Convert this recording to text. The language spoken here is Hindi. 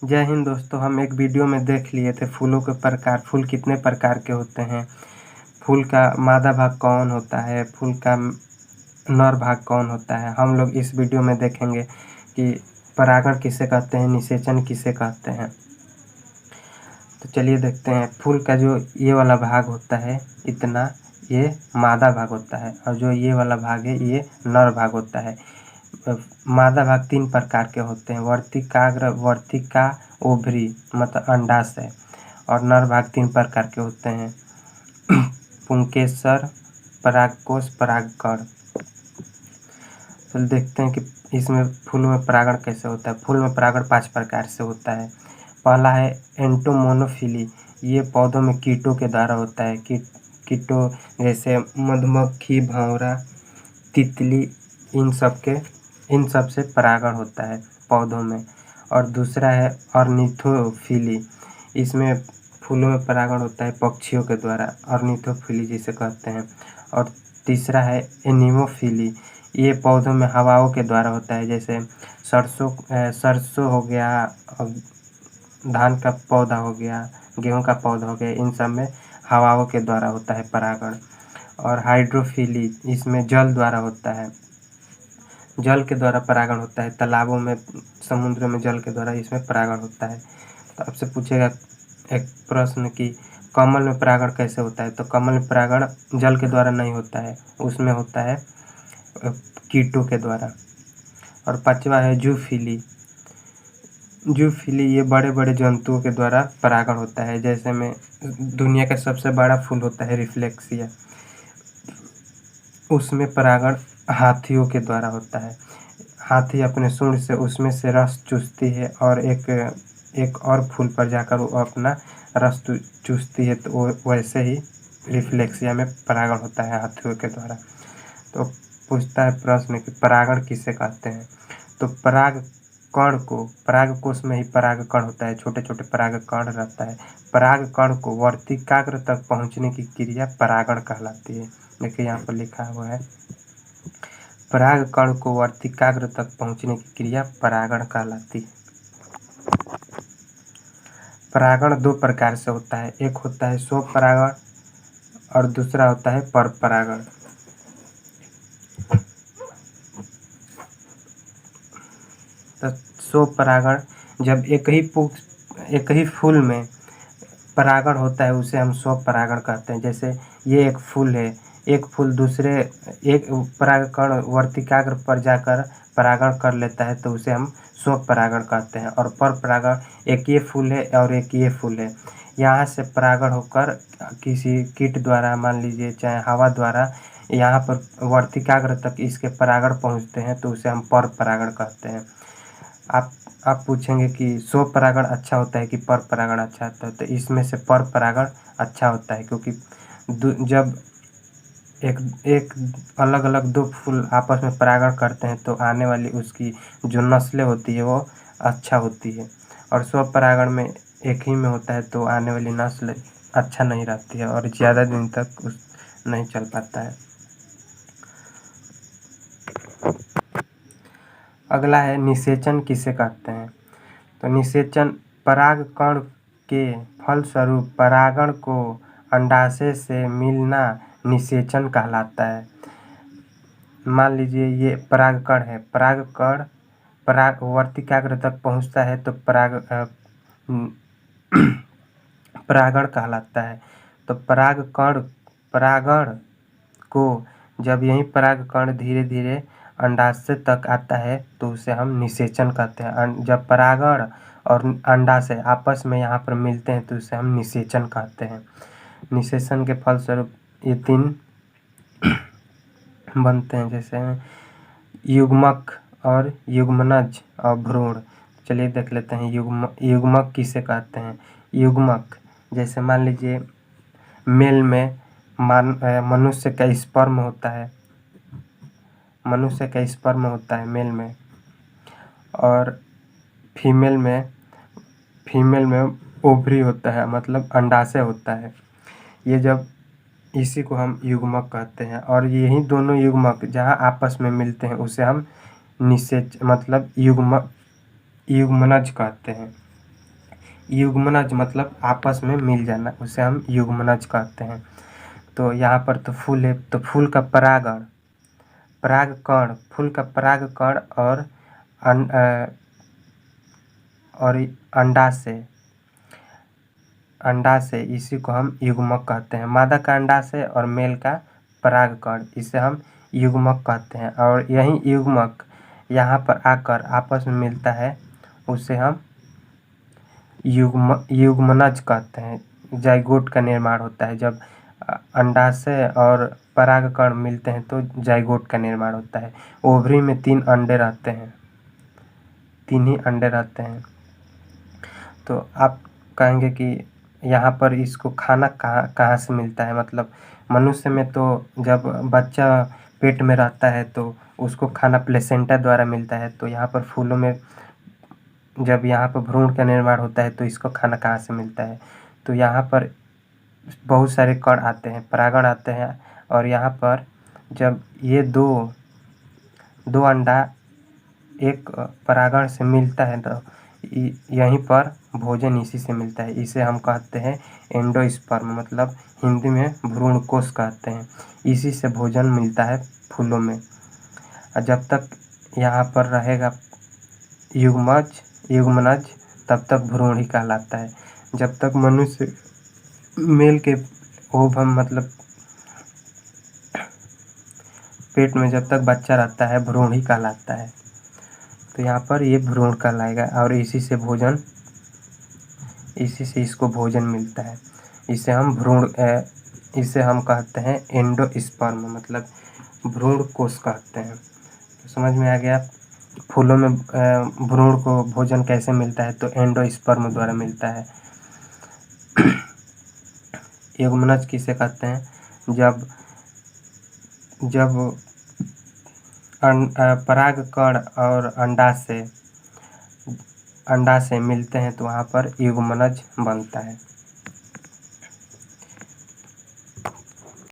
जय हिंद दोस्तों। हम एक वीडियो में देख लिए थे फूलों के प्रकार, फूल कितने प्रकार के होते हैं, फूल का मादा भाग कौन होता है, फूल का नर भाग कौन होता है। हम लोग इस वीडियो में देखेंगे कि परागण किसे कहते हैं, निषेचन किसे कहते हैं। तो चलिए देखते हैं। फूल का जो ये वाला भाग होता है इतना, ये मादा भाग होता है, और जो ये वाला भाग है ये नर भाग होता है। मादा भाग 3 प्रकार के होते हैं, वर्तिकाग्र, वर्तिका, ओभरी मतलब अंडाशय। और नर भाग 3 प्रकार के होते हैं, पुंकेसर, परागकोश, परागकण। तो देखते हैं कि इसमें फूलों में परागण कैसे होता है। फूल में परागण 5 प्रकार से होता है। पहला है एंटोमोनोफिली, ये पौधों में कीटों के द्वारा होता है। कीटों जैसे मधुमक्खी, भंवरा, तितली, इन सब से परागण होता है पौधों में। और दूसरा है ऑर्निथोफिली, इसमें फूलों में परागण होता है पक्षियों के द्वारा, ऑर्निथोफिली जिसे कहते हैं। और तीसरा है एनीमोफिली, ये पौधों में हवाओं के द्वारा होता है, जैसे सरसों हो गया, धान का पौधा हो गया, गेहूं का पौधा हो गया, इन सब में हवाओं के द्वारा होता है परागण। और हाइड्रोफिली, इसमें जल द्वारा होता है, जल के द्वारा परागण होता है। तालाबों में, समुद्र में जल के द्वारा इसमें परागण होता है। तो आपसे पूछेगा एक प्रश्न कि कमल में परागण कैसे होता है। तो कमल में परागण जल के द्वारा नहीं होता है, उसमें होता है कीटों के द्वारा। और 5वां है जूफिली। जूफिली ये बड़े बड़े जंतुओं के द्वारा परागण होता है, जैसे में दुनिया का सबसे बड़ा फूल होता है रिफ्लेक्सिया, उसमें परागण हाथियों के द्वारा होता है। हाथी अपने सूंड से उसमें से रस चूसती है और एक और फूल पर जाकर वो अपना रस चूसती है। तो वो वैसे ही रिफ्लेक्सिया में परागण होता है हाथियों के द्वारा। तो पूछता है प्रश्न कि परागण किसे कहते हैं। तो परागकोश में ही परागकण होता है, छोटे छोटे परागकण रहता है। परागकण को वर्तिकाग्र तक पहुंचने की क्रिया परागण कहलाती है। देखिए यहाँ पर लिखा हुआ है, परागकण को वर्तिकाग्र तक पहुंचने की क्रिया परागण कहलाती है। परागण 2 प्रकार से होता है, एक होता है स्वपरागण और दूसरा होता है परपरागण। तो स्वपरागण, जब एक ही फूल में परागण होता है उसे हम स्वपरागण कहते हैं। जैसे ये एक फूल है, एक फूल दूसरे एक परागकण वर्तिकाग्र पर जाकर परागण कर लेता है तो उसे हम स्वपरागण कहते हैं। और परपरागण, एक ये फूल है और एक ये फूल है, यहाँ से परागण होकर किसी कीट द्वारा, मान लीजिए चाहे हवा द्वारा, यहाँ पर वर्तिकाग्र तक इसके परागण पहुँचते हैं तो उसे हम परपरागण कहते हैं। आप पूछेंगे कि स्वपरागण अच्छा होता है कि परपरागण अच्छा होता है। तो इसमें से परपरागण अच्छा होता है, क्योंकि जब एक एक अलग अलग 2 फूल आपस में परागण करते हैं तो आने वाली उसकी जो नस्लें होती है वो अच्छा होती है। और स्वपरागण में एक ही में होता है तो आने वाली नस्ल अच्छा नहीं रहती है और ज़्यादा दिन तक नहीं चल पाता है। अगला है निषेचन किसे कहते हैं। तो निषेचन परागकण के फलस्वरूप परागण को अंडाशय से मिलना निषेचन कहलाता है। मान लीजिए ये परागकण है, परागकण वर्तिकाग्र तक पहुंचता है तो परागण कहलाता है। तो परागण को जब यही परागकण धीरे धीरे अंडाशय तक आता है तो उसे हम निषेचन कहते हैं। जब परागण और अंडाशय आपस में यहाँ पर मिलते हैं तो उसे हम निषेचन कहते हैं। निषेचन के फलस्वरूप ये 3 बनते हैं, जैसे युग्मक और युग्मनज और भ्रूण। चलिए देख लेते हैं युग्मक किसे कहते हैं। युग्मक जैसे मान लीजिए मेल में मनुष्य का स्पर्म होता है, मनुष्य का स्पर्म होता है मेल में, और फीमेल में ओवरी होता है, मतलब अंडाशय होता है। ये जब इसी को हम युग्मक कहते हैं। और यही दोनों युग्मक जहाँ आपस में मिलते हैं उसे हम मतलब युग्मनज कहते हैं। युग्मनज मतलब आपस में मिल जाना, उसे हम युग्मनज कहते हैं। तो यहाँ पर तो फूल है, तो फूल का परागण, परागकण, फूल का परागकण और अंडाशय इसी को हम युग्मक कहते हैं। मादा का अंडाशय और मेल का परागकण, इसे हम युग्मक कहते हैं। और यही युग्मक यहाँ पर आकर आपस में मिलता है, उसे हम युग्मनज कहते हैं। जाइगोट का निर्माण होता है, जब अंडाशय और परागकण मिलते हैं तो जाइगोट का निर्माण होता है। ओवरी में 3 अंडे रहते हैं, 3 ही अंडे रहते हैं। तो आप कहेंगे कि यहाँ पर इसको खाना कहाँ से मिलता है, मतलब मनुष्य में तो जब बच्चा पेट में रहता है तो उसको खाना प्लेसेंटा द्वारा मिलता है। तो यहाँ पर फूलों में जब यहाँ पर भ्रूण का निर्माण होता है तो इसको खाना कहाँ से मिलता है, तो यहाँ पर बहुत सारे कण आते हैं, परागण आते हैं। और यहाँ पर जब ये दो अंडा एक परागण से मिलता है तो यहीं पर भोजन इसी से मिलता है। इसे हम कहते हैं एंडोस्पर्म, मतलब हिंदी में भ्रूण कोश कहते हैं। इसी से भोजन मिलता है फूलों में। और जब तक यहाँ पर रहेगा युग्मनज तब तक भ्रूण ही कहलाता है। जब तक मनुष्य मेल के ओवम मतलब पेट में जब तक बच्चा रहता है भ्रूण ही कहलाता है। तो यहाँ पर ये भ्रूण कहलाएगा और इसी से इसको भोजन मिलता है। इसे हम कहते हैं एंडोस्पर्म, मतलब भ्रूण कोश कहते हैं। तो समझ में आ गया फूलों में भ्रूण को भोजन कैसे मिलता है, तो एंडोस्पर्म द्वारा मिलता है। युग्मनज किसे कहते हैं, जब परागकण और अंडाशय मिलते हैं तो वहाँ पर युग्मनज बनता है।